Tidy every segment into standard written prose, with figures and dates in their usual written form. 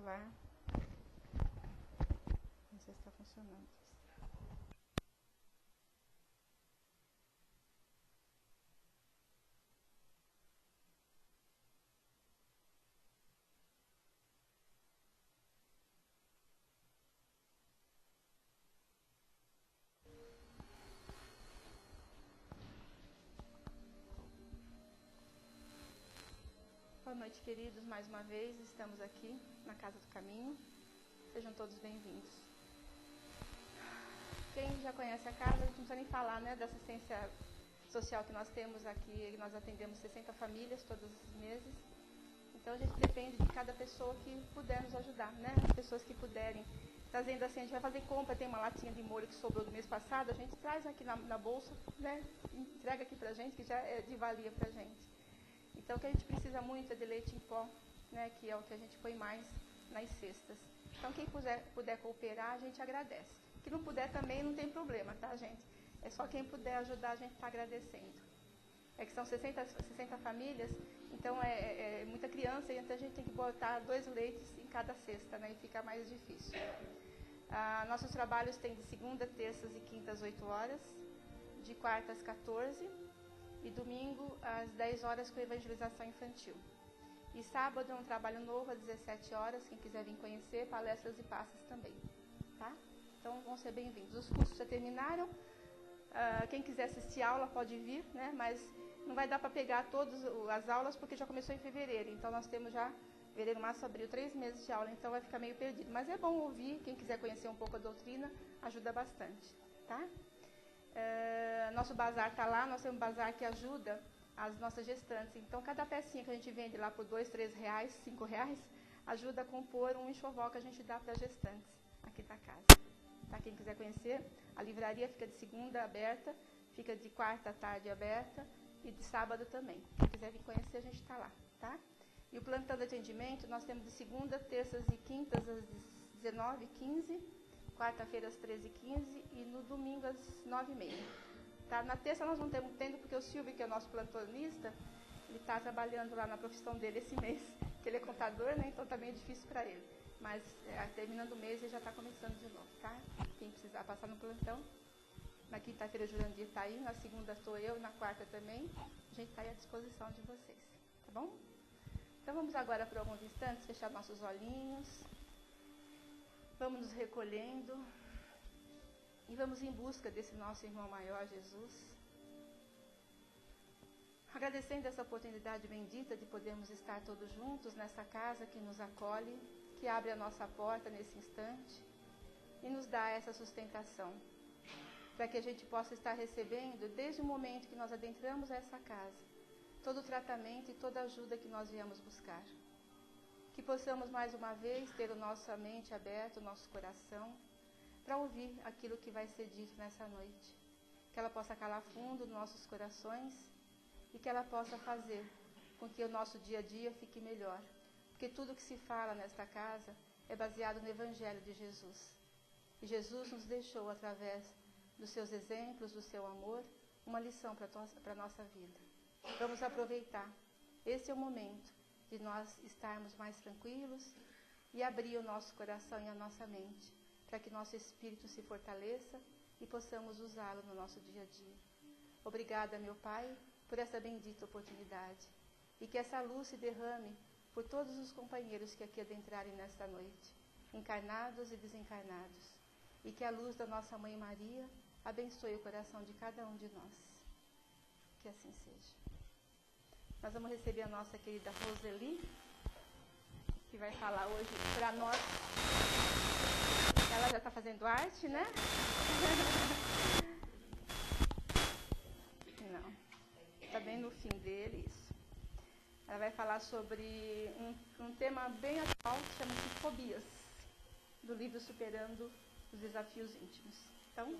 falar. Não sei se está funcionando. Boa noite, queridos. Mais uma vez, estamos aqui na Casa do Caminho. Sejam todos bem-vindos. Quem já conhece a casa, a gente não precisa nem falar, né, da assistência social que nós temos aqui. Nós atendemos 60 famílias todos os meses. Então, a gente depende de cada pessoa que puder nos ajudar, né? As pessoas que puderem. Trazendo assim, a gente vai fazer compra, tem uma latinha de molho que sobrou do mês passado, a gente traz aqui na bolsa, né? Entrega aqui pra gente, que já é de valia pra gente. Então, o que a gente precisa muito é de leite em pó, né, que é o que a gente põe mais nas cestas. Então, quem puder cooperar, a gente agradece. Que não puder também, não tem problema, tá, gente? É só quem puder ajudar, a gente está agradecendo. É que são 60 famílias, então é muita criança, e então a gente tem que botar 2 leites em cada cesta, né, e fica mais difícil. Nossos trabalhos têm de segunda, terças e quintas, 8 horas, de quarta às 14 e domingo às 10 horas com evangelização infantil. E sábado é um trabalho novo às 17 horas, quem quiser vir conhecer, palestras e passes também, tá? Então vão ser bem-vindos. Os cursos já terminaram, quem quiser assistir aula pode vir, né? Mas não vai dar para pegar todas as aulas porque já começou em fevereiro, então nós temos já fevereiro, março, abril, 3 meses de aula, então vai ficar meio perdido. Mas é bom ouvir, quem quiser conhecer um pouco a doutrina, ajuda bastante, tá? Nosso bazar está lá, nós temos um bazar que ajuda as nossas gestantes. Então, cada pecinha que a gente vende lá por R$2, R$3, R$5, ajuda a compor um enxoval que a gente dá para as gestantes aqui da casa. Tá? Quem quiser conhecer, a livraria fica de segunda aberta, fica de quarta à tarde aberta e de sábado também. Quem quiser vir conhecer, a gente está lá, tá? E o plantão de atendimento, nós temos de segunda, terças e quintas às 19h15, quarta-feira às 13h15 e no domingo às 9h30. Tá? Na terça nós não estamos tendo, porque o Silvio, que é o nosso plantonista, ele está trabalhando lá na profissão dele esse mês, que ele é contador, né? Então está meio difícil para ele. Mas terminando o mês ele já está começando de novo, tá? Quem precisar passar no plantão, na quinta-feira o Jurandir está aí, na segunda estou eu, na quarta também. A gente está aí à disposição de vocês, tá bom? Então vamos agora por alguns instantes fechar nossos olhinhos. Vamos nos recolhendo e vamos em busca desse nosso irmão maior, Jesus. Agradecendo essa oportunidade bendita de podermos estar todos juntos nessa casa que nos acolhe, que abre a nossa porta nesse instante e nos dá essa sustentação, para que a gente possa estar recebendo, desde o momento que nós adentramos essa casa, todo o tratamento e toda a ajuda que nós viemos buscar. Que possamos mais uma vez ter a nossa mente aberta, o nosso coração, para ouvir aquilo que vai ser dito nessa noite. Que ela possa calar fundo nos nossos corações e que ela possa fazer com que o nosso dia a dia fique melhor. Porque tudo que se fala nesta casa é baseado no Evangelho de Jesus. E Jesus nos deixou, através dos seus exemplos, do seu amor, uma lição para a nossa vida. Vamos aproveitar. Esse é o momento de nós estarmos mais tranquilos e abrir o nosso coração e a nossa mente, para que nosso espírito se fortaleça e possamos usá-lo no nosso dia a dia. Obrigada, meu Pai, por essa bendita oportunidade, e que essa luz se derrame por todos os companheiros que aqui adentrarem nesta noite, encarnados e desencarnados, e que a luz da nossa Mãe Maria abençoe o coração de cada um de nós. Que assim seja. Nós vamos receber a nossa querida Roseli, que vai falar hoje para nós. Ela já está fazendo arte, né? Não. Está bem no fim dele, isso. Ela vai falar sobre um tema bem atual, que chama-se Fobias, do livro Superando os Desafios Íntimos. Então,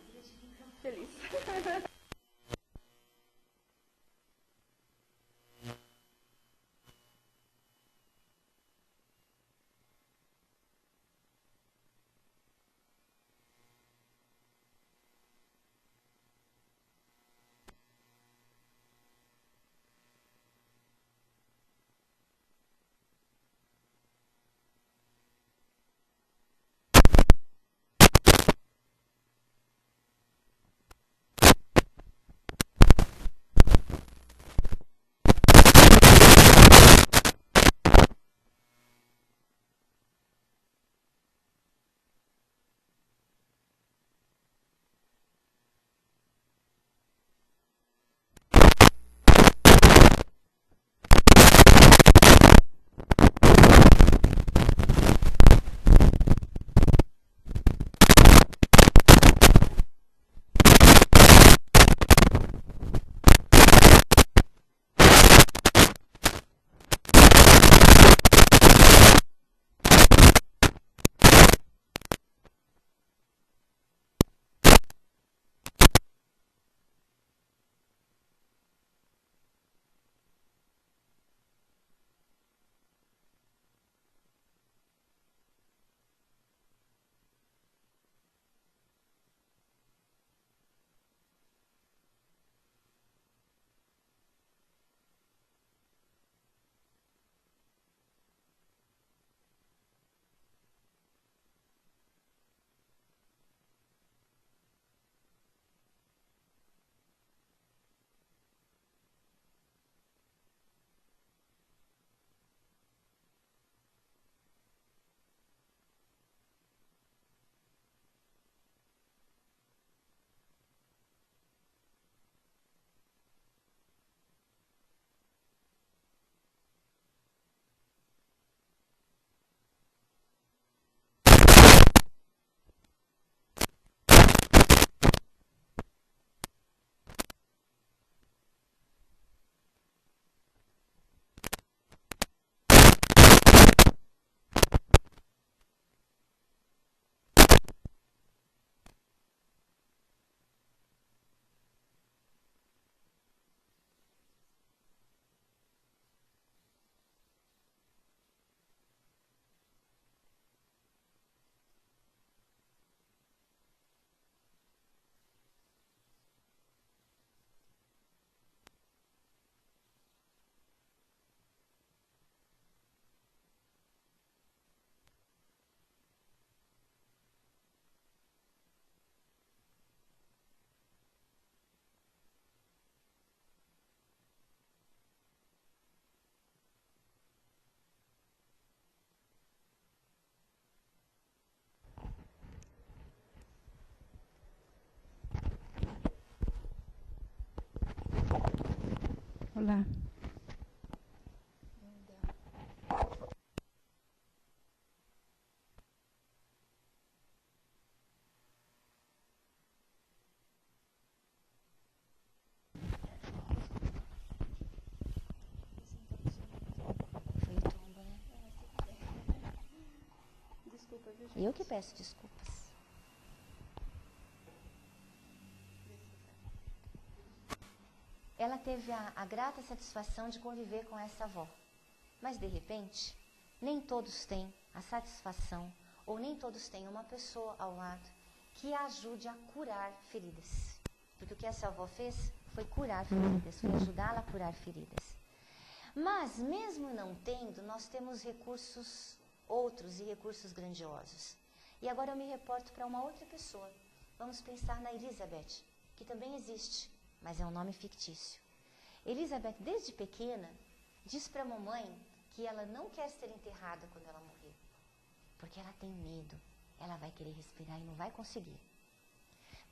feliz. Olá. Eu que peço desculpas. Ela teve a grata satisfação de conviver com essa avó. Mas, de repente, nem todos têm a satisfação, ou nem todos têm uma pessoa ao lado que a ajude a curar feridas. Porque o que essa avó fez foi curar feridas, foi ajudá-la a curar feridas. Mas, mesmo não tendo, nós temos recursos outros e recursos grandiosos. E agora eu me reporto para uma outra pessoa. Vamos pensar na Elizabeth, que também existe, mas é um nome fictício. Elizabeth, desde pequena, diz para a mamãe que ela não quer ser enterrada quando ela morrer, porque ela tem medo, ela vai querer respirar e não vai conseguir.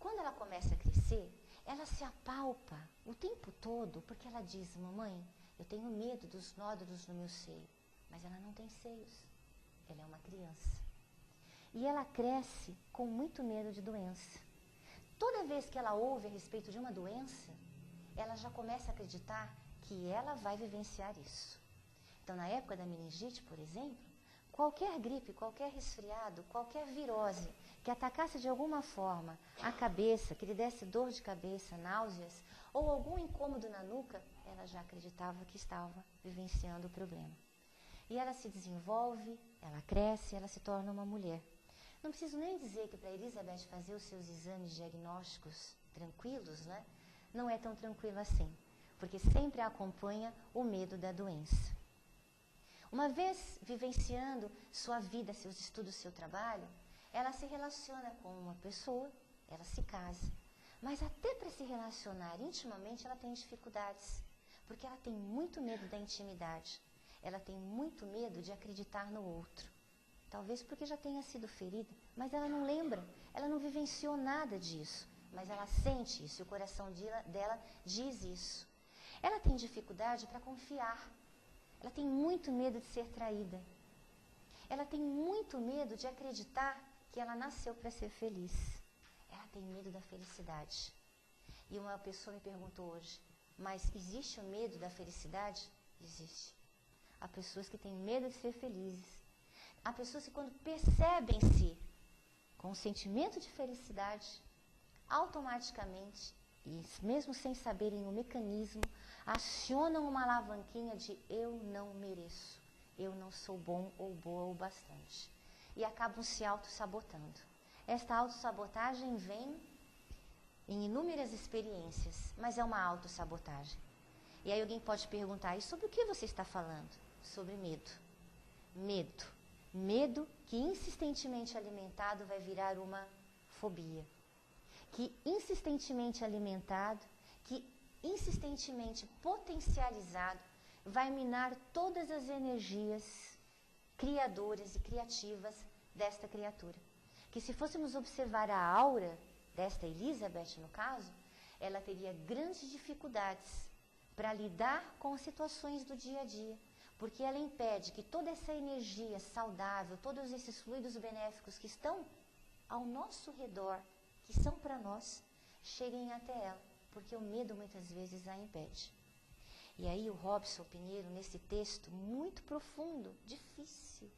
Quando ela começa a crescer, ela se apalpa o tempo todo, porque ela diz: mamãe, eu tenho medo dos nódulos no meu seio, mas ela não tem seios, ela é uma criança. E ela cresce com muito medo de doença. Toda vez que ela ouve a respeito de uma doença, ela já começa a acreditar que ela vai vivenciar isso. Então, na época da meningite, por exemplo, qualquer gripe, qualquer resfriado, qualquer virose que atacasse de alguma forma a cabeça, que lhe desse dor de cabeça, náuseas, ou algum incômodo na nuca, ela já acreditava que estava vivenciando o problema. E ela se desenvolve, ela cresce, ela se torna uma mulher. Não preciso nem dizer que para Elizabeth fazer os seus exames diagnósticos tranquilos, né? Não é tão tranquilo assim, porque sempre a acompanha o medo da doença. Uma vez vivenciando sua vida, seus estudos, seu trabalho, ela se relaciona com uma pessoa, ela se casa. Mas até para se relacionar intimamente ela tem dificuldades, porque ela tem muito medo da intimidade. Ela tem muito medo de acreditar no outro. Talvez porque já tenha sido ferida, mas ela não lembra, ela não vivenciou nada disso. Mas ela sente isso e o coração dela diz isso. Ela tem dificuldade para confiar. Ela tem muito medo de ser traída. Ela tem muito medo de acreditar que ela nasceu para ser feliz. Ela tem medo da felicidade. E uma pessoa me perguntou hoje, mas existe o medo da felicidade? Existe. Há pessoas que têm medo de ser felizes. Há pessoas que, quando percebem-se com um sentimento de felicidade, automaticamente, e mesmo sem saberem o mecanismo, acionam uma alavanquinha de eu não mereço, eu não sou bom ou boa o bastante. E acabam se auto-sabotando. Esta auto-sabotagem vem em inúmeras experiências, mas é uma auto-sabotagem. E aí alguém pode perguntar, e sobre o que você está falando? Sobre medo. Medo. Medo que insistentemente alimentado vai virar uma fobia. Que insistentemente alimentado, que insistentemente potencializado, vai minar todas as energias criadoras e criativas desta criatura. Que se fôssemos observar a aura desta Elizabeth, no caso, ela teria grandes dificuldades para lidar com as situações do dia a dia. Porque ela impede que toda essa energia saudável, todos esses fluidos benéficos que estão ao nosso redor, que são para nós, cheguem até ela, porque o medo muitas vezes a impede. E aí o Robson Pinheiro, nesse texto muito profundo, difícil,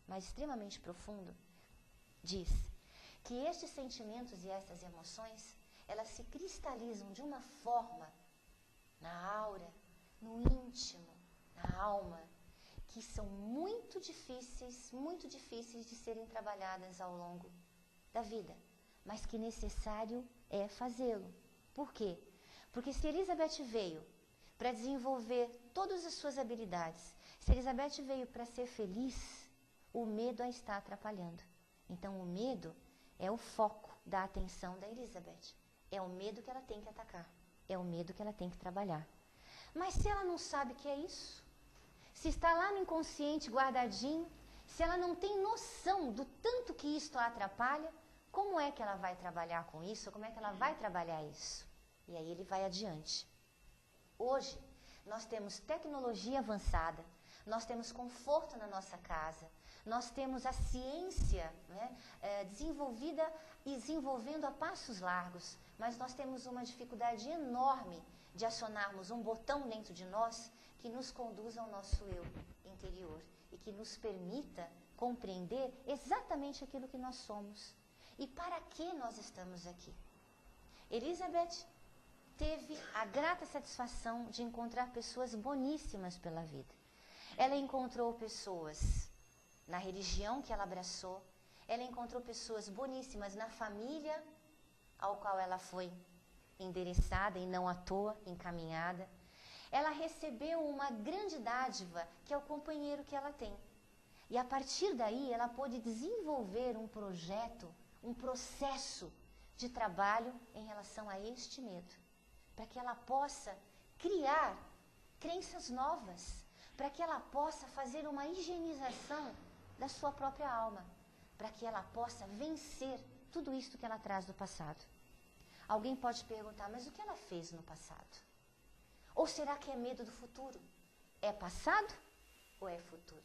mas extremamente profundo, diz que estes sentimentos e estas emoções, elas se cristalizam de uma forma na aura, no íntimo, na alma, que são muito difíceis de serem trabalhadas ao longo da vida, mas que necessário é fazê-lo. Por quê? Porque se Elizabeth veio para desenvolver todas as suas habilidades, se Elizabeth veio para ser feliz, o medo a está atrapalhando. Então o medo é o foco da atenção da Elizabeth. É o medo que ela tem que atacar, é o medo que ela tem que trabalhar. Mas se ela não sabe que é isso, se está lá no inconsciente guardadinho, se ela não tem noção do tanto que isto a atrapalha, como é que ela vai trabalhar com isso? Como é que ela vai trabalhar isso? E aí ele vai adiante. Hoje, nós temos tecnologia avançada, nós temos conforto na nossa casa, nós temos a ciência, né, desenvolvendo a passos largos, mas nós temos uma dificuldade enorme de acionarmos um botão dentro de nós que nos conduza ao nosso eu interior e que nos permita compreender exatamente aquilo que nós somos e para que nós estamos aqui. Elizabeth teve a grata satisfação de encontrar pessoas boníssimas pela vida. Ela encontrou pessoas na religião que ela abraçou, ela encontrou pessoas boníssimas na família ao qual ela foi endereçada e não à toa encaminhada. Ela recebeu uma grande dádiva, que é o companheiro que ela tem. E a partir daí ela pôde desenvolver um projeto, um processo de trabalho em relação a este medo, para que ela possa criar crenças novas, para que ela possa fazer uma higienização da sua própria alma, para que ela possa vencer tudo isso que ela traz do passado. Alguém pode perguntar, mas o que ela fez no passado? Ou será que é medo do futuro? É passado ou é futuro?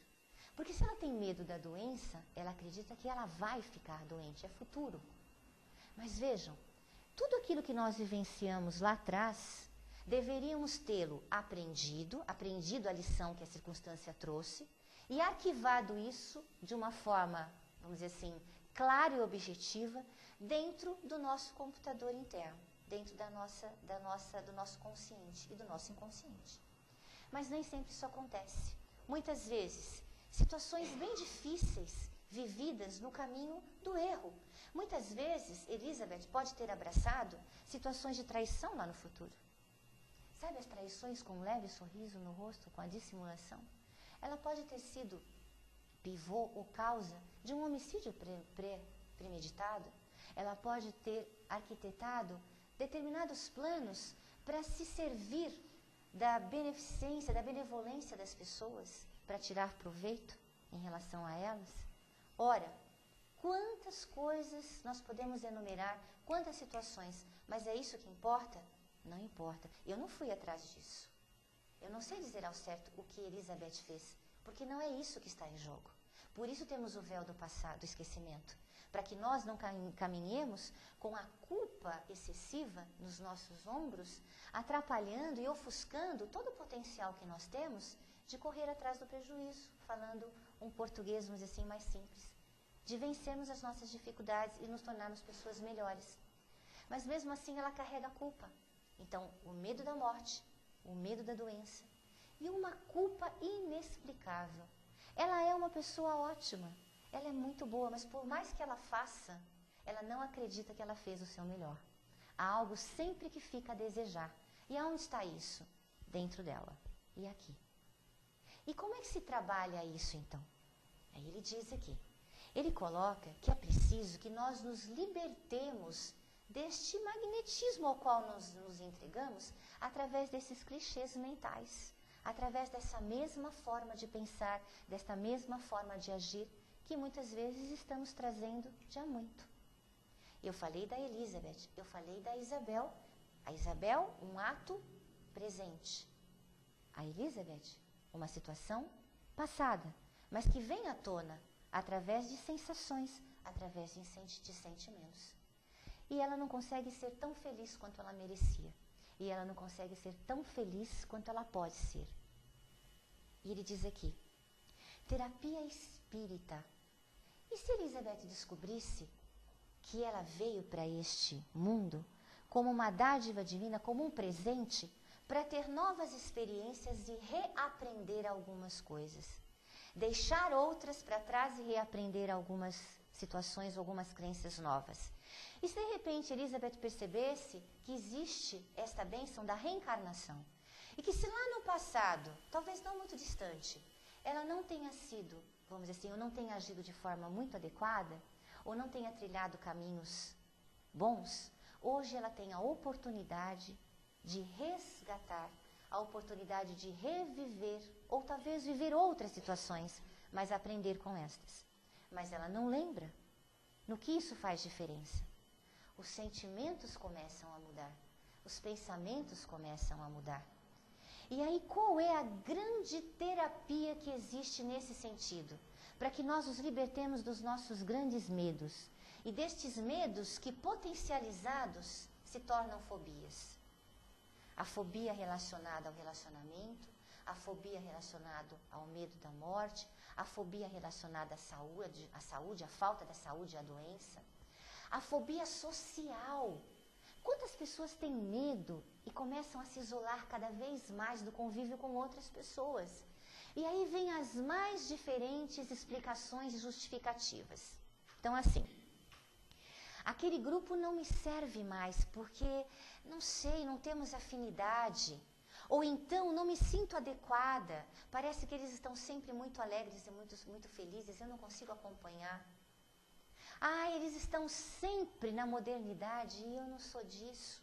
Porque se ela tem medo da doença, ela acredita que ela vai ficar doente, é futuro. Mas vejam, tudo aquilo que nós vivenciamos lá atrás, deveríamos tê-lo aprendido a lição que a circunstância trouxe, e arquivado isso de uma forma, vamos dizer assim, clara e objetiva, dentro do nosso computador interno, dentro do nosso consciente e do nosso inconsciente. Mas nem sempre isso acontece. Muitas vezes, situações bem difíceis, vividas no caminho do erro. Muitas vezes, Elizabeth pode ter abraçado situações de traição lá no futuro. Sabe as traições com um leve sorriso no rosto, com a dissimulação? Ela pode ter sido pivô ou causa de um homicídio premeditado. Ela pode ter arquitetado determinados planos para se servir da beneficência, da benevolência das pessoas, para tirar proveito em relação a elas. Ora, quantas coisas nós podemos enumerar, quantas situações, mas é isso que importa? Não importa. Eu não fui atrás disso. Eu não sei dizer ao certo o que Elizabeth fez, porque não é isso que está em jogo. Por isso temos o véu do passado, do esquecimento, para que nós não caminhemos com a culpa excessiva nos nossos ombros, atrapalhando e ofuscando todo o potencial que nós temos de correr atrás do prejuízo, falando um português, vamos dizer assim, mais simples, de vencermos as nossas dificuldades e nos tornarmos pessoas melhores. Mas mesmo assim ela carrega a culpa. Então, o medo da morte, o medo da doença e uma culpa inexplicável. Ela é uma pessoa ótima, ela é muito boa, mas por mais que ela faça, ela não acredita que ela fez o seu melhor. Há algo sempre que fica a desejar. E aonde está isso? Dentro dela e aqui. E como é que se trabalha isso então? Aí ele diz aqui, ele coloca que é preciso que nós nos libertemos deste magnetismo ao qual nos entregamos através desses clichês mentais, através dessa mesma forma de pensar, desta mesma forma de agir que muitas vezes estamos trazendo de há muito. Eu falei da Elizabeth, eu falei da Isabel. A Isabel, um ato presente. A Elizabeth, uma situação passada, mas que vem à tona através de sensações, através de sentimentos. E ela não consegue ser tão feliz quanto ela merecia. E ela não consegue ser tão feliz quanto ela pode ser. E ele diz aqui, terapia espírita. E se Elizabeth descobrisse que ela veio para este mundo como uma dádiva divina, como um presente, para ter novas experiências e reaprender algumas coisas. Deixar outras para trás e reaprender algumas situações, algumas crenças novas. E se de repente Elizabeth percebesse que existe esta bênção da reencarnação, e que se lá no passado, talvez não muito distante, ela não tenha sido, vamos dizer assim, ou não tenha agido de forma muito adequada, ou não tenha trilhado caminhos bons, hoje ela tem a oportunidade de resgatar, a oportunidade de reviver, ou talvez viver outras situações, mas aprender com estas. Mas ela não lembra. No que isso faz diferença? Os sentimentos começam a mudar, os pensamentos começam a mudar. E aí, qual é a grande terapia que existe nesse sentido? Para que nós nos libertemos dos nossos grandes medos. E destes medos que, potencializados, se tornam fobias. A fobia relacionada ao relacionamento, a fobia relacionada ao medo da morte, a fobia relacionada à saúde, à falta da saúde e à doença. A fobia social. Quantas pessoas têm medo e começam a se isolar cada vez mais do convívio com outras pessoas? E aí vem as mais diferentes explicações e justificativas. Então, assim, aquele grupo não me serve mais porque, não sei, não temos afinidade. Ou então, não me sinto adequada. Parece que eles estão sempre muito alegres e muito felizes, eu não consigo acompanhar. Eles estão sempre na modernidade e eu não sou disso.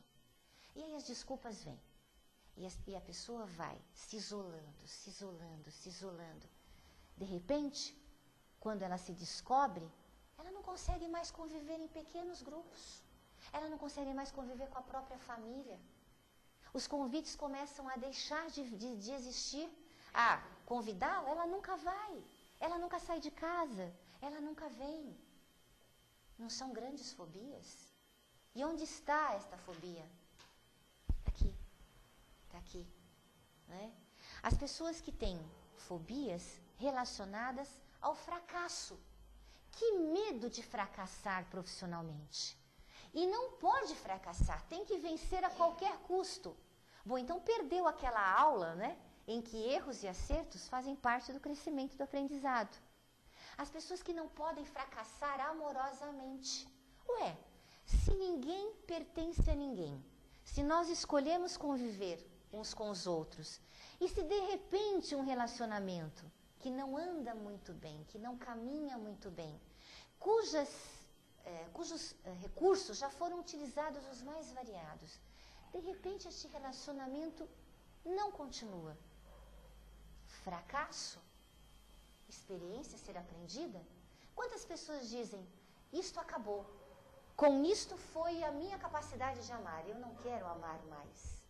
E aí as desculpas vêm. E a pessoa vai se isolando, se isolando, se isolando. De repente, quando ela se descobre, ela não consegue mais conviver em pequenos grupos. Ela não consegue mais conviver com a própria família. Os convites começam a deixar de existir. Convidá-la, ela nunca vai. Ela nunca sai de casa. Ela nunca vem. Não são grandes fobias? E onde está esta fobia? Aqui. Está aqui. Né? As pessoas que têm fobias relacionadas ao fracasso. Que medo de fracassar profissionalmente. E não pode fracassar, tem que vencer a qualquer custo. Bom, então perdeu aquela aula, né, em que erros e acertos fazem parte do crescimento do aprendizado. As pessoas que não podem fracassar amorosamente. Se ninguém pertence a ninguém, se nós escolhemos conviver uns com os outros, e se de repente um relacionamento que não anda muito bem, que não caminha muito bem, cujos recursos já foram utilizados os mais variados, de repente este relacionamento não continua. Fracasso? Experiência a ser aprendida? Quantas pessoas dizem, isto acabou, com isto foi a minha capacidade de amar, eu não quero amar mais.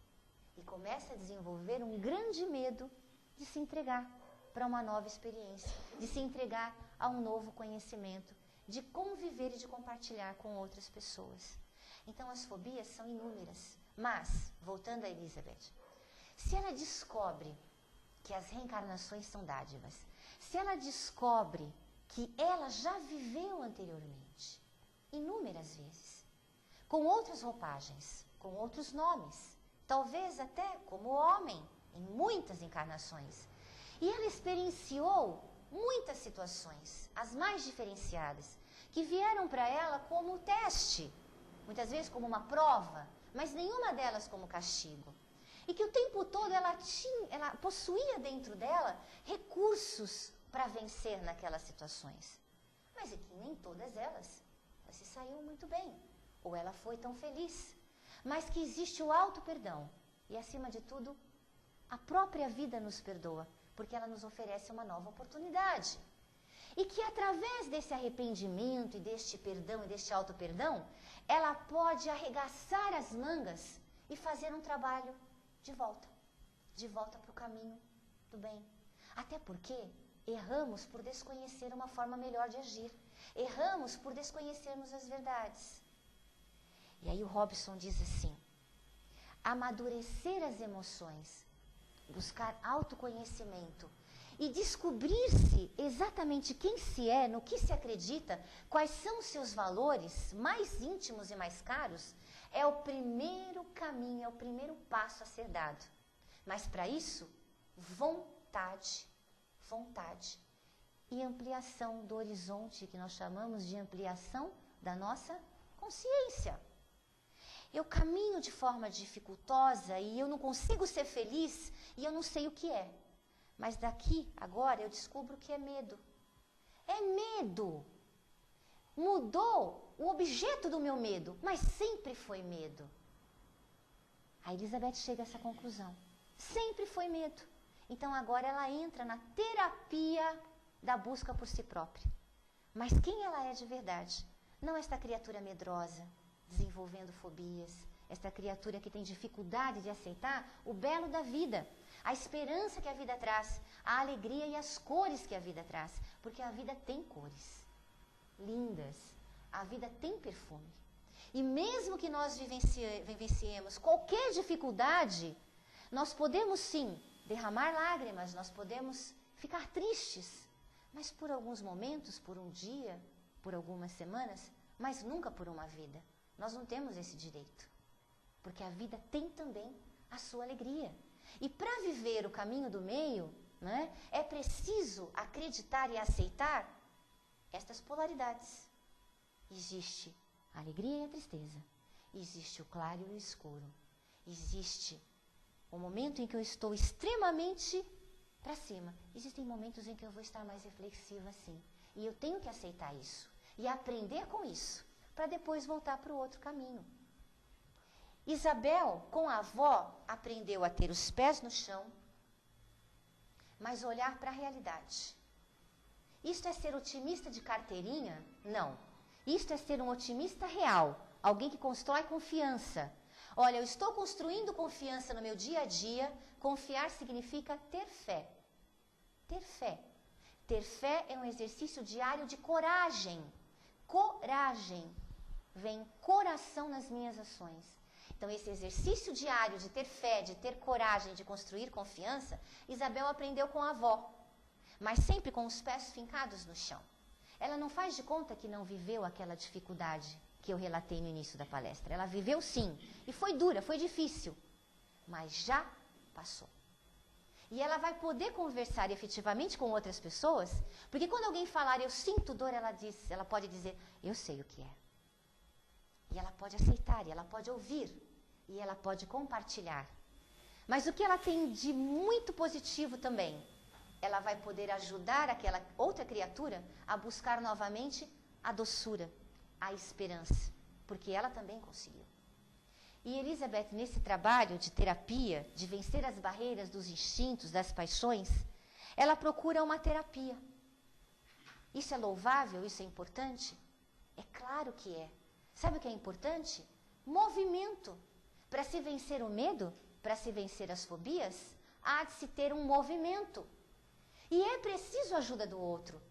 E começa a desenvolver um grande medo de se entregar para uma nova experiência, de se entregar a um novo conhecimento, de conviver e de compartilhar com outras pessoas. Então as fobias são inúmeras. Mas, voltando a Elizabeth, se ela descobre que as reencarnações são dádivas, se ela descobre que ela já viveu anteriormente, inúmeras vezes, com outras roupagens, com outros nomes, talvez até como homem, em muitas encarnações, e ela experienciou muitas situações, as mais diferenciadas, que vieram para ela como teste, muitas vezes como uma prova, mas nenhuma delas como castigo. E que o tempo todo ela possuía dentro dela recursos para vencer naquelas situações. Mas é que nem todas elas se saíram muito bem, ou ela foi tão feliz. Mas que existe o auto-perdão. E acima de tudo, a própria vida nos perdoa, porque ela nos oferece uma nova oportunidade. E que através desse arrependimento e deste perdão e deste auto-perdão, ela pode arregaçar as mangas e fazer um trabalho de volta para o caminho do bem. Até porque erramos por desconhecer uma forma melhor de agir. Erramos por desconhecermos as verdades. E aí o Robson diz assim, amadurecer as emoções, buscar autoconhecimento e descobrir-se exatamente quem se é, no que se acredita, quais são os seus valores mais íntimos e mais caros, é o primeiro caminho, é o primeiro passo a ser dado. Mas para isso, vontade e ampliação do horizonte, que nós chamamos de ampliação da nossa consciência. Eu caminho de forma dificultosa e eu não consigo ser feliz e eu não sei o que é. Mas daqui, agora, eu descubro que é medo. É medo. Mudou o objeto do meu medo, mas sempre foi medo. A Elizabeth chega a essa conclusão. Sempre foi medo. Então agora ela entra na terapia da busca por si própria. Mas quem ela é de verdade? Não esta criatura medrosa, desenvolvendo fobias, esta criatura que tem dificuldade de aceitar o belo da vida, a esperança que a vida traz, a alegria e as cores que a vida traz, porque a vida tem cores lindas, a vida tem perfume. E mesmo que nós vivenciemos qualquer dificuldade, nós podemos sim derramar lágrimas, nós podemos ficar tristes, mas por alguns momentos, por um dia, por algumas semanas, mas nunca por uma vida. Nós não temos esse direito, porque a vida tem também a sua alegria. E para viver o caminho do meio, né, é preciso acreditar e aceitar estas polaridades. Existe a alegria e a tristeza, existe o claro e o escuro, existe o momento em que eu estou extremamente para cima, existem momentos em que eu vou estar mais reflexiva assim, e eu tenho que aceitar isso, e aprender com isso, para depois voltar para o outro caminho. Isabel, com a avó, aprendeu a ter os pés no chão, mas olhar para a realidade. Isto é ser otimista de carteirinha? Não. Isto é ser um otimista real, alguém que constrói confiança. Olha, eu estou construindo confiança no meu dia a dia. Confiar significa ter fé. Ter fé. Ter fé é um exercício diário de coragem. Coragem. Vem coração nas minhas ações. Então, esse exercício diário de ter fé, de ter coragem, de construir confiança, Isabel aprendeu com a avó, mas sempre com os pés fincados no chão. Ela não faz de conta que não viveu aquela dificuldade que eu relatei no início da palestra. Ela viveu sim, e foi dura, foi difícil, mas já passou. E ela vai poder conversar efetivamente com outras pessoas, porque quando alguém falar, eu sinto dor, ela pode dizer, eu sei o que é. E ela pode aceitar, e ela pode ouvir, e ela pode compartilhar. Mas o que ela tem de muito positivo também, ela vai poder ajudar aquela outra criatura a buscar novamente a doçura, a esperança, porque ela também conseguiu. E Elizabeth, nesse trabalho de terapia, de vencer as barreiras dos instintos, das paixões, ela procura uma terapia. Isso é louvável? Isso é importante? É claro que é. Sabe o que é importante? Movimento. Para se vencer o medo, para se vencer as fobias, há de se ter um movimento. E é preciso a ajuda do outro.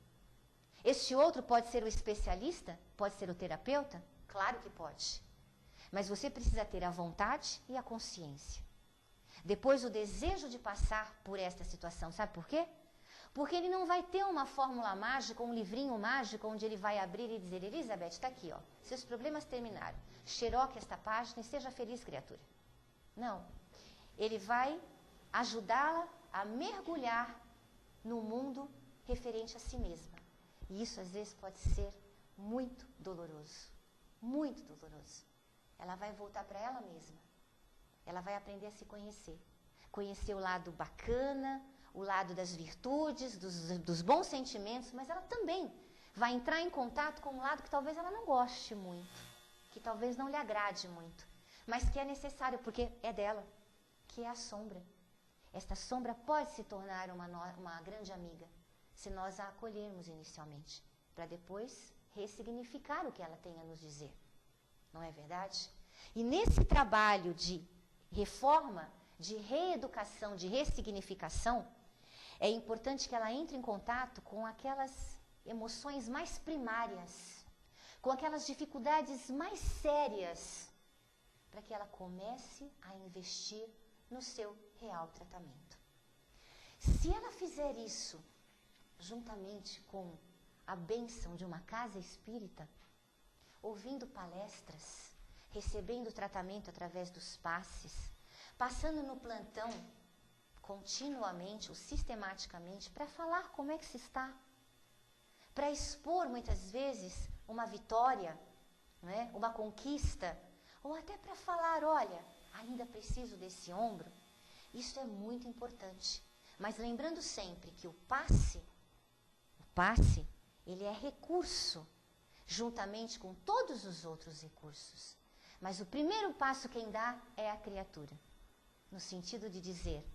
Este outro pode ser o especialista? Pode ser o terapeuta? Claro que pode. Mas você precisa ter a vontade e a consciência. Depois o desejo de passar por esta situação. Sabe por quê? Porque ele não vai ter uma fórmula mágica, um livrinho mágico, onde ele vai abrir e dizer, Elizabeth, está aqui, ó, seus problemas terminaram. Xeroque esta página e seja feliz, criatura. Não. Ele vai ajudá-la a mergulhar no mundo referente a si mesma. E isso, às vezes, pode ser muito doloroso. Muito doloroso. Ela vai voltar para ela mesma. Ela vai aprender a se conhecer. Conhecer o lado bacana, o lado das virtudes, dos bons sentimentos, mas ela também vai entrar em contato com um lado que talvez ela não goste muito, que talvez não lhe agrade muito, mas que é necessário, porque é dela, que é a sombra. Esta sombra pode se tornar uma grande amiga, se nós a acolhermos inicialmente, para depois ressignificar o que ela tem a nos dizer. Não é verdade? E nesse trabalho de reforma, de reeducação, de ressignificação, é importante que ela entre em contato com aquelas emoções mais primárias, com aquelas dificuldades mais sérias, para que ela comece a investir no seu real tratamento. Se ela fizer isso, juntamente com a bênção de uma casa espírita, ouvindo palestras, recebendo tratamento através dos passes, passando no plantão continuamente ou sistematicamente para falar como é que se está, para expor muitas vezes uma vitória, não é? Uma conquista, ou até para falar, olha, ainda preciso desse ombro. Isso é muito importante, mas lembrando sempre que o passe, ele é recurso, juntamente com todos os outros recursos. Mas o primeiro passo quem dá é a criatura, no sentido de dizer,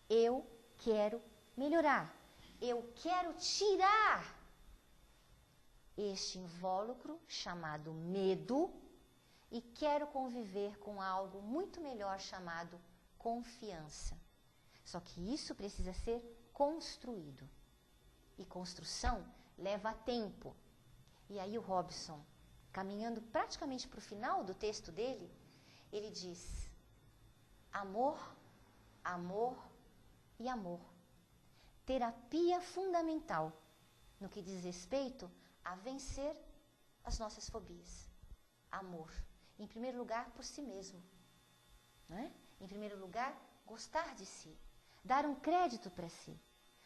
eu quero melhorar, eu quero tirar este invólucro chamado medo e quero conviver com algo muito melhor chamado confiança. Só que isso precisa ser construído. E construção leva tempo. E aí o Robson, caminhando praticamente para o final do texto dele, ele diz: amor, amor e amor. Terapia fundamental no que diz respeito a vencer as nossas fobias. Amor. Em primeiro lugar, por si mesmo. Não é? Em primeiro lugar, gostar de si. Dar um crédito para si.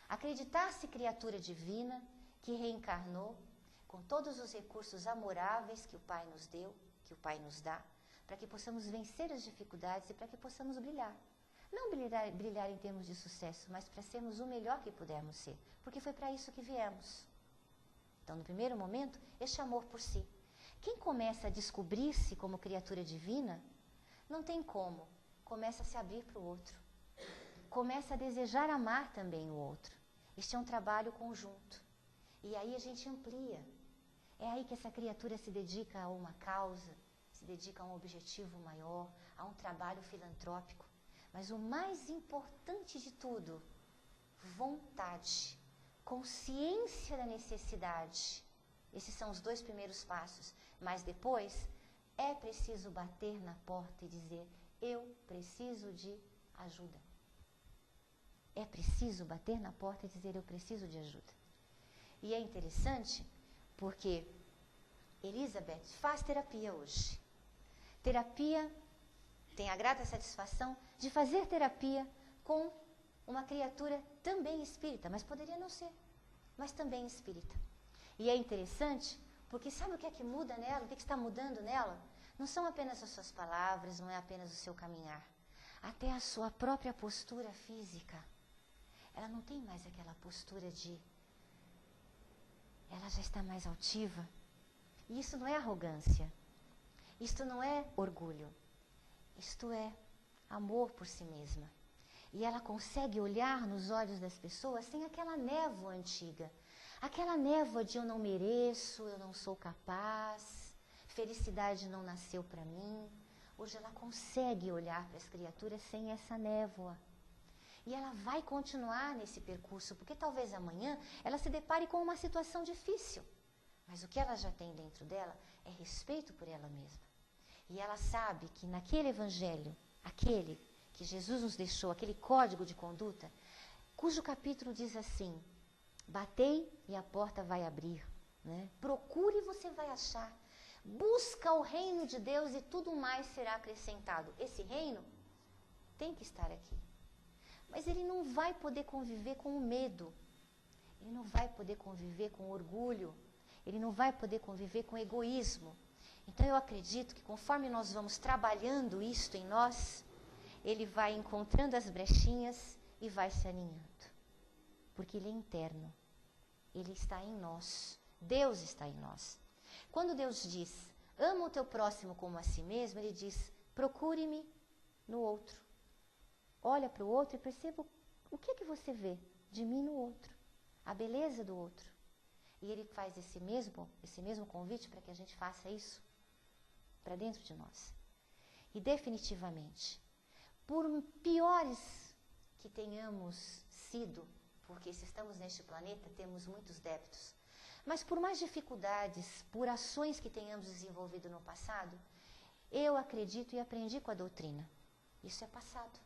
Acreditar-se criatura divina que reencarnou com todos os recursos amoráveis que o Pai nos deu, que o Pai nos dá, para que possamos vencer as dificuldades e para que possamos brilhar. Não brilhar em termos de sucesso, mas para sermos o melhor que pudermos ser, porque foi para isso que viemos. Então, no primeiro momento, este amor por si. Quem começa a descobrir-se como criatura divina, não tem como, começa a se abrir para o outro. Começa a desejar amar também o outro. Este é um trabalho conjunto. E aí a gente amplia. É aí que essa criatura se dedica a uma causa, se dedica a um objetivo maior, a um trabalho filantrópico. Mas o mais importante de tudo, vontade, consciência da necessidade. Esses são os 2 primeiros passos. Mas depois, é preciso bater na porta e dizer: eu preciso de ajuda. É preciso bater na porta e dizer: eu preciso de ajuda. E é interessante porque Elizabeth faz terapia hoje. Terapia, tem a grata satisfação de fazer terapia com uma criatura também espírita, mas poderia não ser, mas também espírita. E é interessante porque sabe o que é que muda nela? O que está mudando nela? Não são apenas as suas palavras, não é apenas o seu caminhar. Até a sua própria postura física. Ela não tem mais aquela postura de... Ela já está mais altiva. E isso não é arrogância. Isto não é orgulho. Isto é amor por si mesma. E ela consegue olhar nos olhos das pessoas sem aquela névoa antiga. Aquela névoa de eu não mereço, eu não sou capaz, felicidade não nasceu para mim. Hoje ela consegue olhar para as criaturas sem essa névoa. E ela vai continuar nesse percurso, porque talvez amanhã ela se depare com uma situação difícil. Mas o que ela já tem dentro dela é respeito por ela mesma. E ela sabe que naquele evangelho, aquele que Jesus nos deixou, aquele código de conduta, cujo capítulo diz assim: batei e a porta vai abrir, né? Procure e você vai achar. Busca o reino de Deus e tudo mais será acrescentado. Esse reino tem que estar aqui. Mas ele não vai poder conviver com o medo. Ele não vai poder conviver com o orgulho. Ele não vai poder conviver com o egoísmo. Então eu acredito que conforme nós vamos trabalhando isto em nós, ele vai encontrando as brechinhas e vai se alinhando. Porque ele é interno. Ele está em nós. Deus está em nós. Quando Deus diz, ama o teu próximo como a si mesmo, ele diz, procure-me no outro. Olha para o outro e perceba o que você vê de mim no outro. A beleza do outro. E ele faz esse mesmo convite para que a gente faça isso para dentro de nós. E definitivamente, por piores que tenhamos sido, porque se estamos neste planeta, temos muitos débitos. Mas por mais dificuldades, por ações que tenhamos desenvolvido no passado, eu acredito e aprendi com a doutrina. Isso é passado.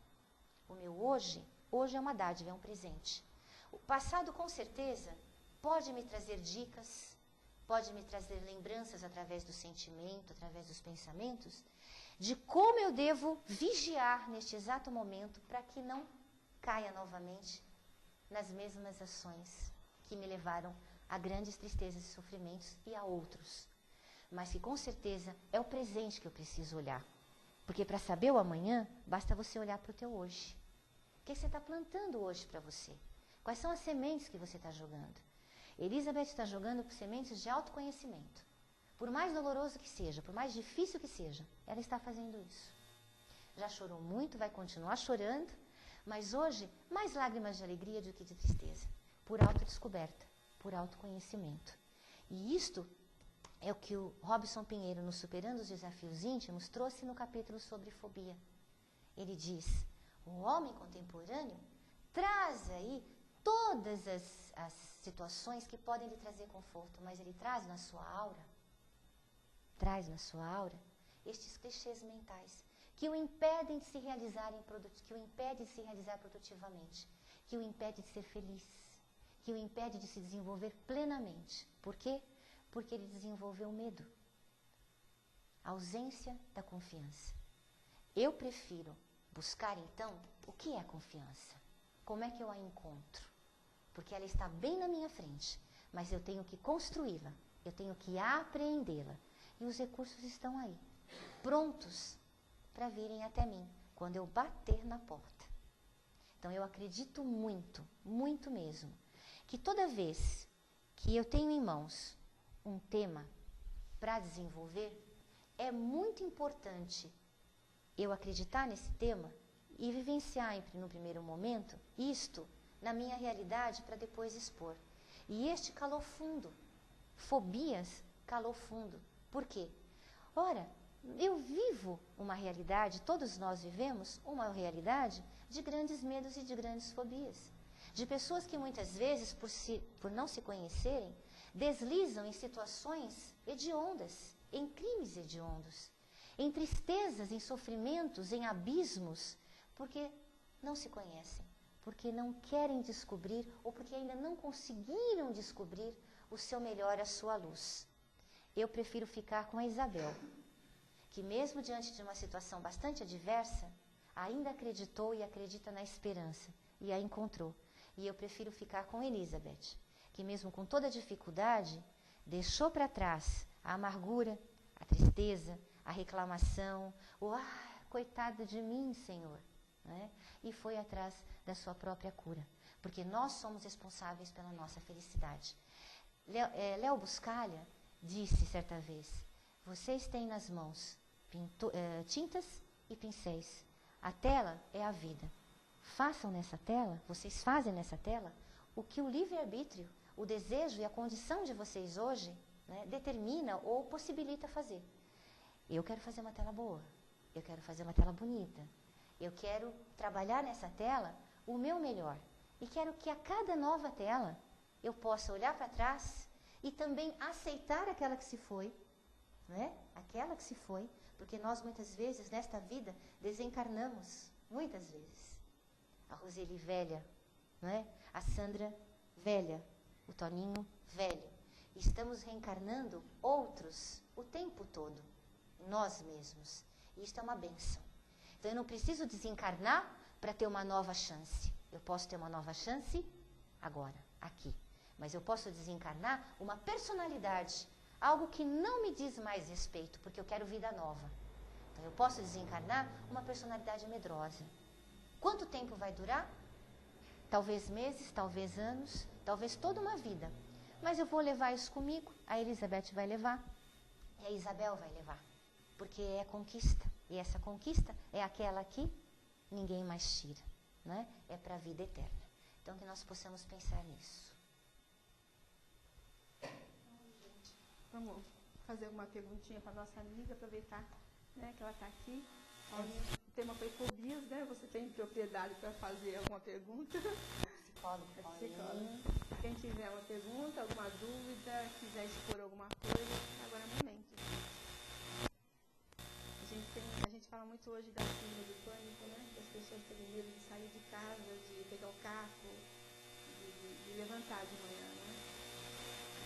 O meu hoje é uma dádiva, é um presente. O passado, com certeza, pode me trazer dicas, pode me trazer lembranças através do sentimento, através dos pensamentos, de como eu devo vigiar neste exato momento para que não caia novamente nas mesmas ações que me levaram a grandes tristezas e sofrimentos e a outros. Mas que com certeza é o presente que eu preciso olhar. Porque para saber o amanhã, basta você olhar para o teu hoje. O que você está plantando hoje para você? Quais são as sementes que você está jogando? Elizabeth está jogando sementes de autoconhecimento. Por mais doloroso que seja, por mais difícil que seja, ela está fazendo isso. Já chorou muito, vai continuar chorando, mas hoje, mais lágrimas de alegria do que de tristeza. Por autodescoberta, por autoconhecimento. E isto é o que o Robson Pinheiro, no Superando os Desafios Íntimos, trouxe no capítulo sobre fobia. Ele diz, o homem contemporâneo traz aí todas as situações que podem lhe trazer conforto, mas ele traz na sua aura, estes clichês mentais, que o impedem de se realizar produtivamente, que o impedem de ser feliz, que o impedem de se desenvolver plenamente. Por quê? Porque ele desenvolveu medo, a ausência da confiança. Eu prefiro buscar, então, o que é a confiança? Como é que eu a encontro? Porque ela está bem na minha frente, mas eu tenho que construí-la, eu tenho que apreendê-la. E os recursos estão aí, prontos para virem até mim, quando eu bater na porta. Então, eu acredito muito, muito mesmo, que toda vez que eu tenho em mãos um tema para desenvolver, é muito importante eu acreditar nesse tema e vivenciar no primeiro momento isto na minha realidade para depois expor. E este calou fundo, fobias calou fundo. Por quê? Ora, eu vivo uma realidade, todos nós vivemos uma realidade de grandes medos e de grandes fobias. De pessoas que muitas vezes, por não se conhecerem, deslizam em situações hediondas, em crimes hediondos, em tristezas, em sofrimentos, em abismos, porque não se conhecem, porque não querem descobrir ou porque ainda não conseguiram descobrir o seu melhor, a sua luz. Eu prefiro ficar com a Isabel, que mesmo diante de uma situação bastante adversa, ainda acreditou e acredita na esperança e a encontrou. E eu prefiro ficar com Elizabeth, que mesmo com toda a dificuldade, deixou para trás a amargura, a tristeza, a reclamação, coitado de mim, Senhor, né? E foi atrás da sua própria cura, porque nós somos responsáveis pela nossa felicidade. Léo Buscaglia disse certa vez, vocês têm nas mãos tintas e pincéis, a tela é a vida. Façam nessa tela, vocês fazem nessa tela, o que o livre-arbítrio, o desejo e a condição de vocês hoje, né, determina ou possibilita fazer. Eu quero fazer uma tela boa, eu quero fazer uma tela bonita, eu quero trabalhar nessa tela o meu melhor. E quero que a cada nova tela eu possa olhar para trás e também aceitar aquela que se foi, né? Aquela que se foi, porque nós muitas vezes nesta vida desencarnamos, muitas vezes. A Roseli velha, né? A Sandra velha, o Toninho velho. Estamos reencarnando outros o tempo todo, nós mesmos. E isto é uma bênção. Então eu não preciso desencarnar para ter uma nova chance. Eu posso ter uma nova chance agora, aqui. Mas eu posso desencarnar uma personalidade, algo que não me diz mais respeito, porque eu quero vida nova. Então eu posso desencarnar uma personalidade medrosa. Quanto tempo vai durar? Talvez meses, talvez anos, talvez toda uma vida. Mas eu vou levar isso comigo, a Elizabeth vai levar, e a Isabel vai levar. Porque é conquista. E essa conquista é aquela que ninguém mais tira, né? É para a vida eterna. Então que nós possamos pensar nisso. Vamos fazer uma perguntinha para nossa amiga, aproveitar, né, que ela está aqui. O tema foi fobias, né? Você tem propriedade para fazer alguma pergunta? Psicólogo. Quem tiver uma pergunta, alguma dúvida, quiser expor alguma coisa, agora é o momento. A gente fala muito hoje da síndrome do pânico, né? Das pessoas terem medo de sair de casa, de pegar o carro, de levantar de manhã, né?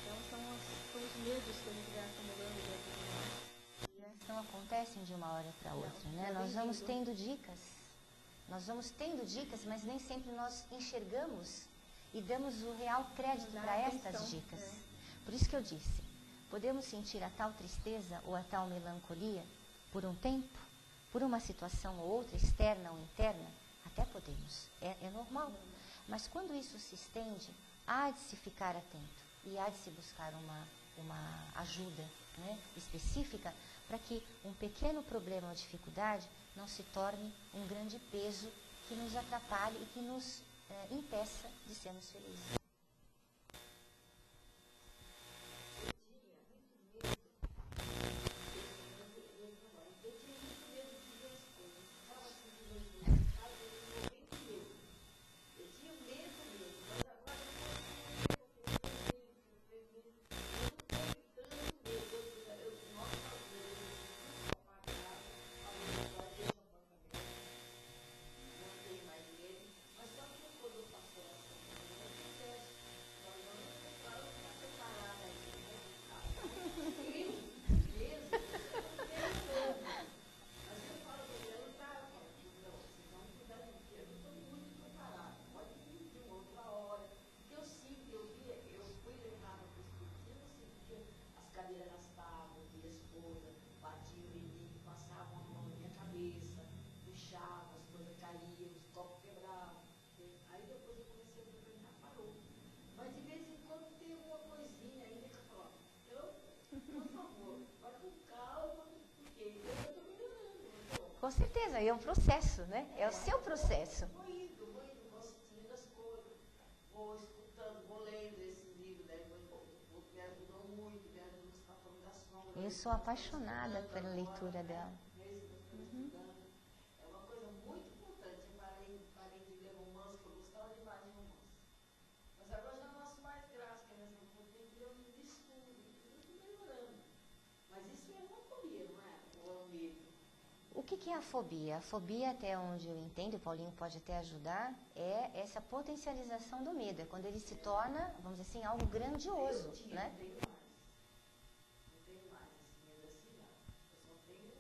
Então são os medos que a gente vai acumulando da vida, né? Não acontecem de uma hora para outra, né? Nós vamos tendo dicas, mas nem sempre nós enxergamos e damos o real crédito para estas dicas. Por isso que eu disse, podemos sentir a tal tristeza ou a tal melancolia por um tempo, por uma situação ou outra, externa ou interna, até podemos, é normal. Mas quando isso se estende, há de se ficar atento e há de se buscar uma ajuda, né, específica para que um pequeno problema ou dificuldade não se torne um grande peso que nos atrapalhe e que nos impeça de sermos felizes. Com certeza, é um processo, né? É o seu processo. Vou indo, vou sentindo as coisas, vou escutando, vou lendo esse livro, daí me ajudou muito, me ajudou a estar falando das sombras. Eu sou apaixonada pela leitura dela. É uma coisa muito importante. Eu parei de ler romance, porque eu gostava demais de romance. Mas agora já não gosto mais, graças a Deus, eu tenho que ler um livro de estudo, eu estou melhorando. Mas isso é uma fobia, não é? Ou é um medo? O que é a fobia? A fobia, até onde eu entendo, o Paulinho pode até ajudar, é essa potencialização do medo. É quando ele se torna, vamos dizer assim, algo grandioso, né? Não tenho mais esse medo assim, não. Eu só tenho,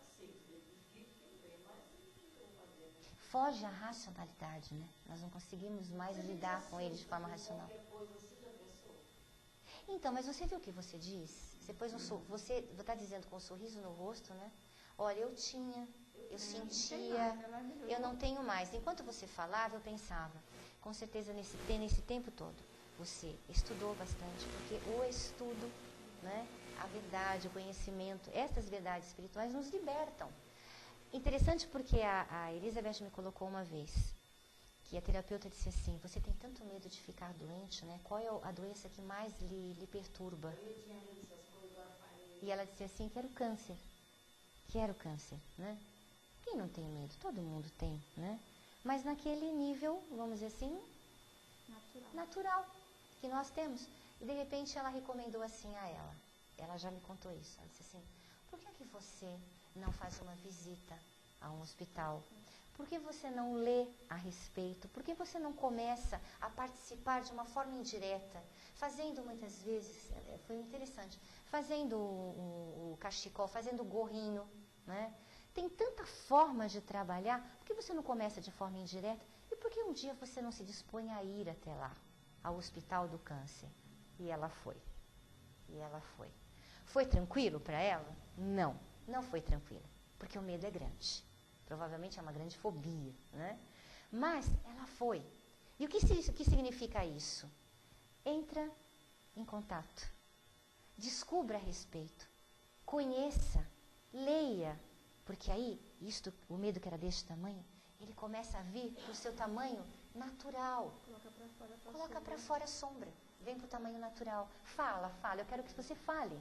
assim, identifico que não tenho mais, o que eu vou fazer? Foge à racionalidade, né? Nós não conseguimos mais lidar com ele de forma racional. Qualquer coisa você já pensou? Então, mas você viu o que você diz? Você está dizendo com um sorriso no rosto, né? Olha, eu tinha, eu sentia, eu não tenho mais. Enquanto você falava, eu pensava, com certeza nesse tempo todo, você estudou bastante, porque o estudo, né, a verdade, o conhecimento, essas verdades espirituais nos libertam. Interessante porque a Elizabeth me colocou uma vez, que a terapeuta disse assim, você tem tanto medo de ficar doente, né? Qual é a doença que mais lhe perturba? E ela disse assim, quero câncer. Quero câncer, né? Quem não tem medo? Todo mundo tem, né? Mas naquele nível, vamos dizer assim, natural que nós temos. E de repente ela recomendou assim a ela já me contou isso, ela disse assim, por que você não faz uma visita a um hospital? Por que você não lê a respeito? Por que você não começa a participar de uma forma indireta? Fazendo muitas vezes, foi interessante, fazendo o cachecol, fazendo o gorrinho, né? Tem tanta forma de trabalhar, por que você não começa de forma indireta? E por que um dia você não se dispõe a ir até lá, ao hospital do câncer? E ela foi. Foi tranquilo para ela? Não, não foi tranquilo, porque o medo é grande. Provavelmente é uma grande fobia, né? Mas ela foi. E o que significa isso? Entra em contato, descubra a respeito, conheça, leia, porque aí, o medo que era deste tamanho, ele começa a vir para o seu tamanho natural. Coloca para fora a sombra, vem para o tamanho natural. Fala, eu quero que você fale.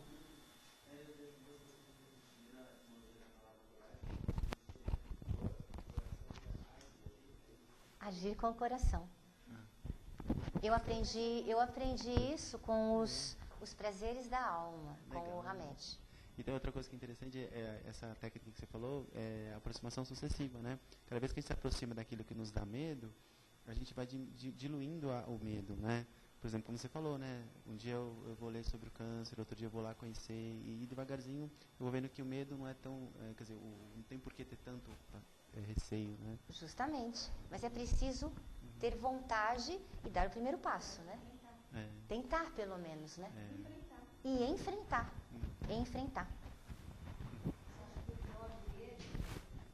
Agir com o coração. Eu aprendi isso com os prazeres da alma, legal, com o Hamed. Então, outra coisa que é interessante é essa técnica que você falou, é a aproximação sucessiva, né? Cada vez que a gente se aproxima daquilo que nos dá medo, a gente vai diluindo o medo, né? Por exemplo, como você falou, né? Um dia eu vou ler sobre o câncer, outro dia eu vou lá conhecer, e devagarzinho eu vou vendo que o medo não é tão, quer dizer, não tem por que ter tanto receio, né? Justamente, mas é preciso ter vontade e dar o primeiro passo, né? Tentar, pelo menos, né? E enfrentar. Enfrentar. Você acha que o pior medo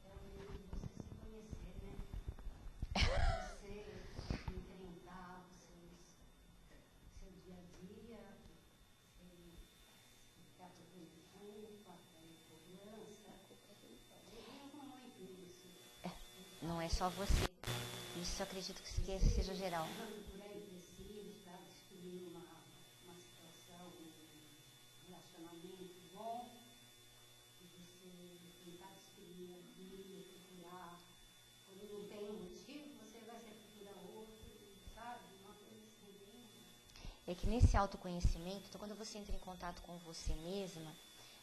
é o medo de você se conhecer, né? Você enfrentar seu dia a dia, ficar procurando culpa, cobrança. Eu não entendo isso. Não é só você. Isso eu acredito que seja geral. É que nesse autoconhecimento, então, quando você entra em contato com você mesma,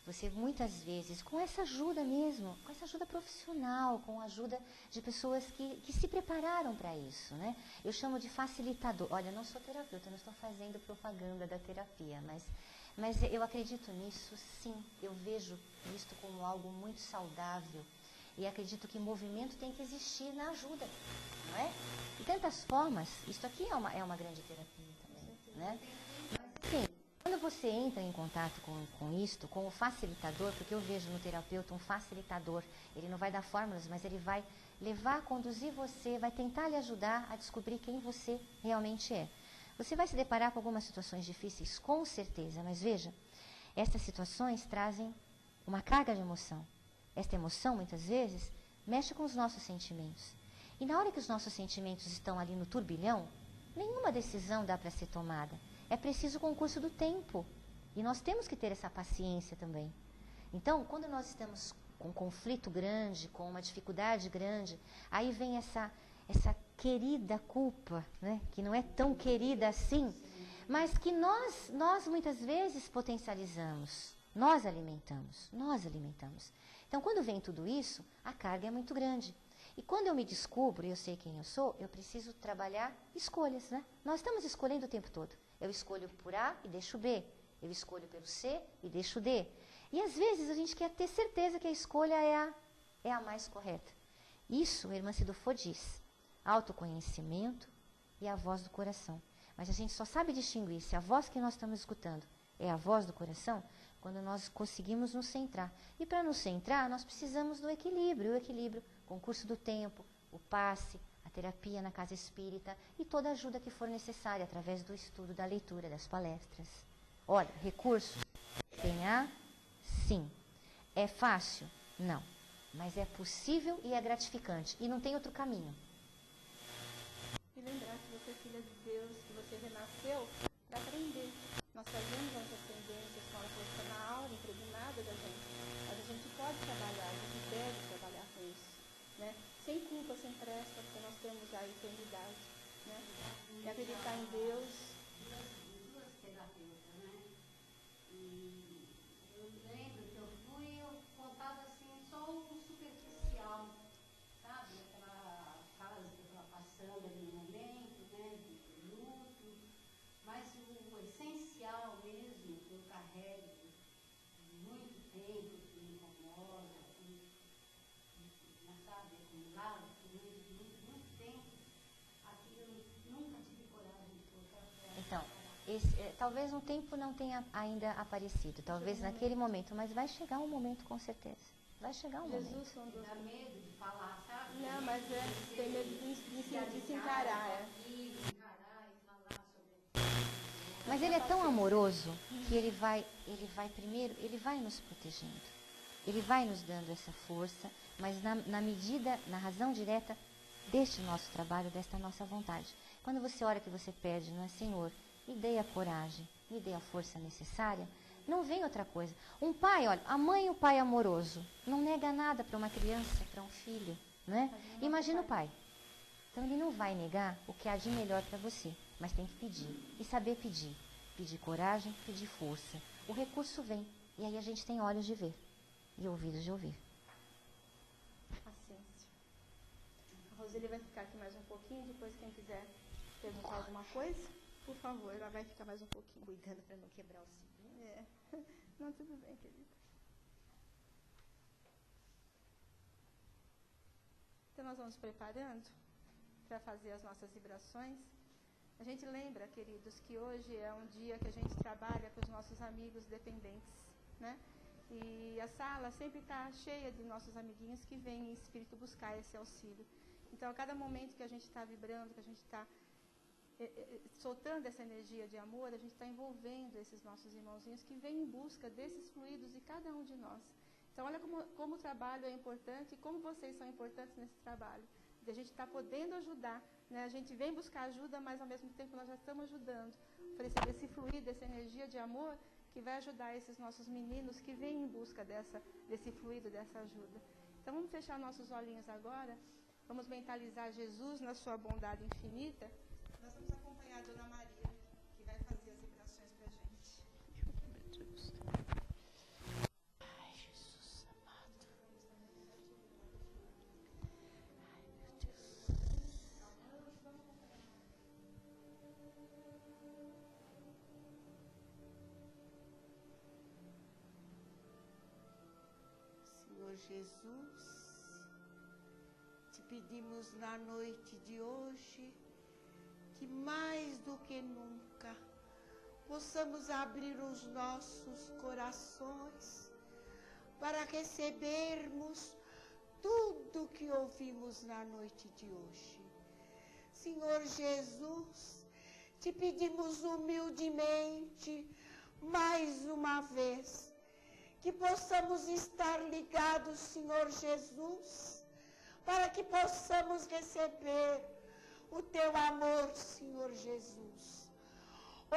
você muitas vezes, com essa ajuda mesmo, com essa ajuda profissional, com a ajuda de pessoas que se prepararam para isso, né? Eu chamo de facilitador. Olha, eu não sou terapeuta, eu não estou fazendo propaganda da terapia, mas eu acredito nisso, sim. Eu vejo isto como algo muito saudável e acredito que movimento tem que existir na ajuda, não é? De tantas formas, isso aqui é uma grande terapia também, né? Mas, sim, quando você entra em contato com isto, com o facilitador, porque eu vejo no terapeuta um facilitador, ele não vai dar fórmulas, mas ele vai levar, conduzir você, vai tentar lhe ajudar a descobrir quem você realmente é. Você vai se deparar com algumas situações difíceis, com certeza, mas veja, essas situações trazem uma carga de emoção. Esta emoção, muitas vezes, mexe com os nossos sentimentos. E na hora que os nossos sentimentos estão ali no turbilhão, nenhuma decisão dá para ser tomada. É preciso o concurso do tempo. E nós temos que ter essa paciência também. Então, quando nós estamos com um conflito grande, com uma dificuldade grande, aí vem essa querida culpa, né? Que não é tão querida assim, mas que nós muitas vezes potencializamos, nós alimentamos. Então, quando vem tudo isso, a carga é muito grande. E quando eu me descubro e eu sei quem eu sou, eu preciso trabalhar escolhas, né? Nós estamos escolhendo o tempo todo. Eu escolho por A e deixo B. Eu escolho pelo C e deixo D. E às vezes a gente quer ter certeza que a escolha é a mais correta. Isso, a irmã Cidofô diz, autoconhecimento e a voz do coração. Mas a gente só sabe distinguir se a voz que nós estamos escutando é a voz do coração quando nós conseguimos nos centrar. E para nos centrar, nós precisamos do equilíbrio. O equilíbrio, o concurso do tempo, o passe, a terapia na casa espírita e toda ajuda que for necessária através do estudo, da leitura, das palestras. Olha, recursos, tem A, sim. É fácil? Não. Mas é possível e é gratificante. E não tem outro caminho. E lembrar que você é filha de Deus, que você renasceu para aprender. Nós fazemos nossa ascendência, a escola está na aula, impregnada da gente. Mas a gente pode trabalhar, a gente deve trabalhar com isso. Né? Sem culpa, sem pressa, porque nós temos a eternidade. Né? E acreditar em Deus. Duas terapeutas, né? E eu lembro que eu contava assim, só o superficial, sabe? Aquela fase que eu estava passando ali no momento, né? De luto. Mas o essencial mesmo, que eu carrego muito tempo, que me incomoda, sabe, acumulado, muito tempo, aquilo eu nunca tive coragem de colocar fora. Então, talvez um tempo não tenha ainda aparecido, talvez naquele momento, mas vai chegar um momento com certeza. Vai chegar um momento. Jesus, quando Dá medo de falar, sabe? não, mas tem medo de se encarar. Mas ele é tão amoroso que ele vai primeiro, ele vai nos protegendo. Ele vai nos dando essa força, mas na medida, na razão direta deste nosso trabalho, desta nossa vontade. Quando você ora que você pede, não é, Senhor, me dê a coragem, me dê a força necessária, não vem outra coisa. Um pai, olha, a mãe e o pai amoroso, não nega nada para uma criança, para um filho, né? Imagina o pai. Então ele não vai negar o que há de melhor para você, mas tem que pedir. E saber pedir. Pedir coragem, pedir força. O recurso vem, e aí a gente tem olhos de ver e ouvidos de ouvir. Paciência. A Roseli vai ficar aqui mais um pouquinho, depois quem quiser perguntar alguma coisa, por favor, ela vai ficar mais um pouquinho. Cuidando para não quebrar o segundo. É. Não, tudo bem, querida. Então nós vamos preparando para fazer as nossas vibrações. A gente lembra, queridos, que hoje é um dia que a gente trabalha com os nossos amigos dependentes, né? E a sala sempre está cheia de nossos amiguinhos que vêm em espírito buscar esse auxílio. Então, a cada momento que a gente está vibrando, que a gente está soltando essa energia de amor, a gente está envolvendo esses nossos irmãozinhos que vêm em busca desses fluidos de cada um de nós. Então, olha como o trabalho é importante e como vocês são importantes nesse trabalho. De a gente está podendo ajudar, né? A gente vem buscar ajuda, mas ao mesmo tempo nós já estamos ajudando. Oferecer esse fluido, essa energia de amor que vai ajudar esses nossos meninos que vêm em busca desse fluido, dessa ajuda. Então vamos fechar nossos olhinhos agora, vamos mentalizar Jesus na sua bondade infinita. Nós vamos acompanhar a Dona Maria, que vai fazer as vibrações para a gente. Meu Deus. Ai, Jesus amado. Senhor Jesus, te pedimos na noite de hoje que mais do que nunca possamos abrir os nossos corações para recebermos tudo que ouvimos na noite de hoje. Senhor Jesus, te pedimos humildemente mais uma vez que possamos estar ligados, Senhor Jesus, para que possamos receber o teu amor, Senhor Jesus.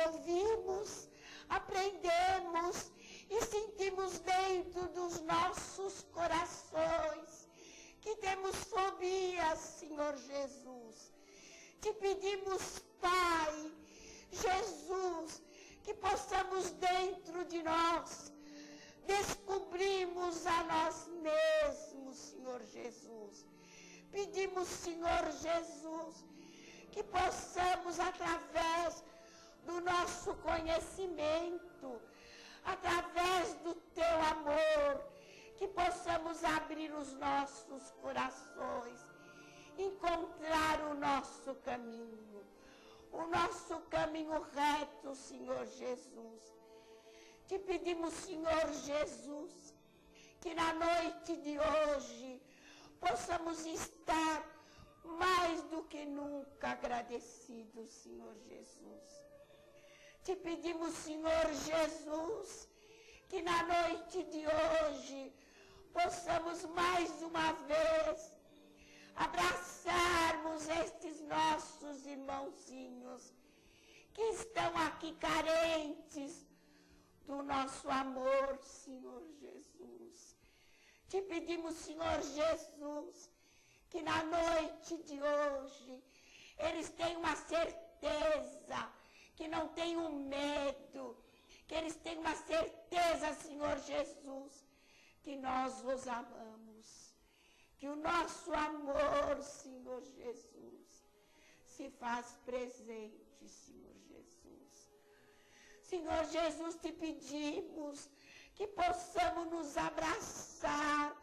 Ouvimos, aprendemos e sentimos dentro dos nossos corações que temos fobias, Senhor Jesus. Te pedimos, Pai, Jesus, que possamos dentro de nós descobrirmos a nós mesmos, Senhor Jesus. Pedimos, Senhor Jesus, que possamos, através do nosso conhecimento, através do teu amor, que possamos abrir os nossos corações, encontrar o nosso caminho reto, Senhor Jesus. Te pedimos, Senhor Jesus, que na noite de hoje possamos estar mais do que nunca agradecidos, Senhor Jesus. Te pedimos, Senhor Jesus, que na noite de hoje possamos mais uma vez abraçarmos estes nossos irmãozinhos que estão aqui carentes do nosso amor, Senhor Jesus. Te pedimos, Senhor Jesus, que na noite de hoje eles tenham uma certeza, que não tenham medo, que eles tenham uma certeza, Senhor Jesus, que nós os amamos, que o nosso amor, Senhor Jesus, se faz presente, Senhor Jesus. Senhor Jesus, te pedimos que possamos nos abraçar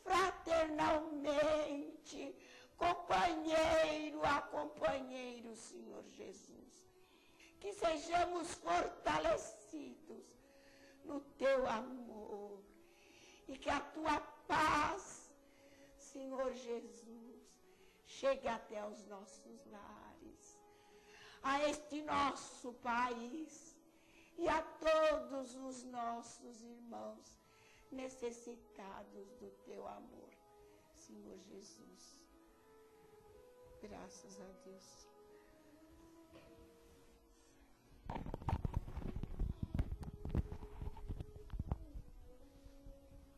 fraternalmente, companheiro a companheiro, Senhor Jesus. Que sejamos fortalecidos no teu amor e que a tua paz, Senhor Jesus, chegue até os nossos lares, a este nosso país e a todos os nossos irmãos necessitados do teu amor, Senhor Jesus. Graças a Deus.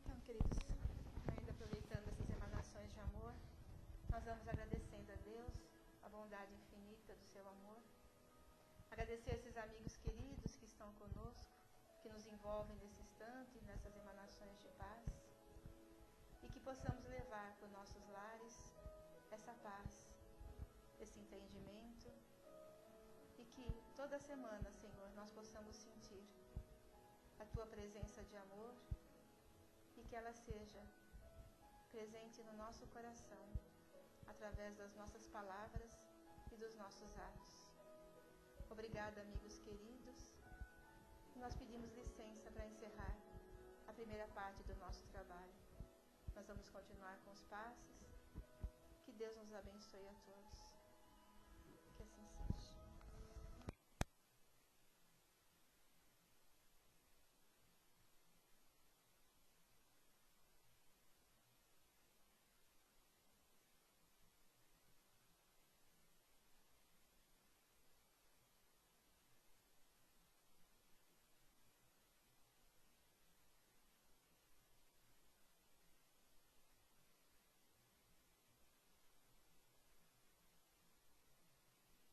Então, queridos, ainda aproveitando essas emanações de amor, nós vamos agradecendo a Deus a bondade infinita do seu amor. Agradecer a esses amigos queridos que estão conosco, que nos envolvem nesse instante, nessas emanações de paz, e que possamos levar para os nossos lares essa paz, esse entendimento, e que toda semana, Senhor, nós possamos sentir a tua presença de amor e que ela seja presente no nosso coração, através das nossas palavras e dos nossos atos. Obrigada, amigos queridos. Nós pedimos licença para encerrar a primeira parte do nosso trabalho. Nós vamos continuar com os passos. Que Deus nos abençoe a todos.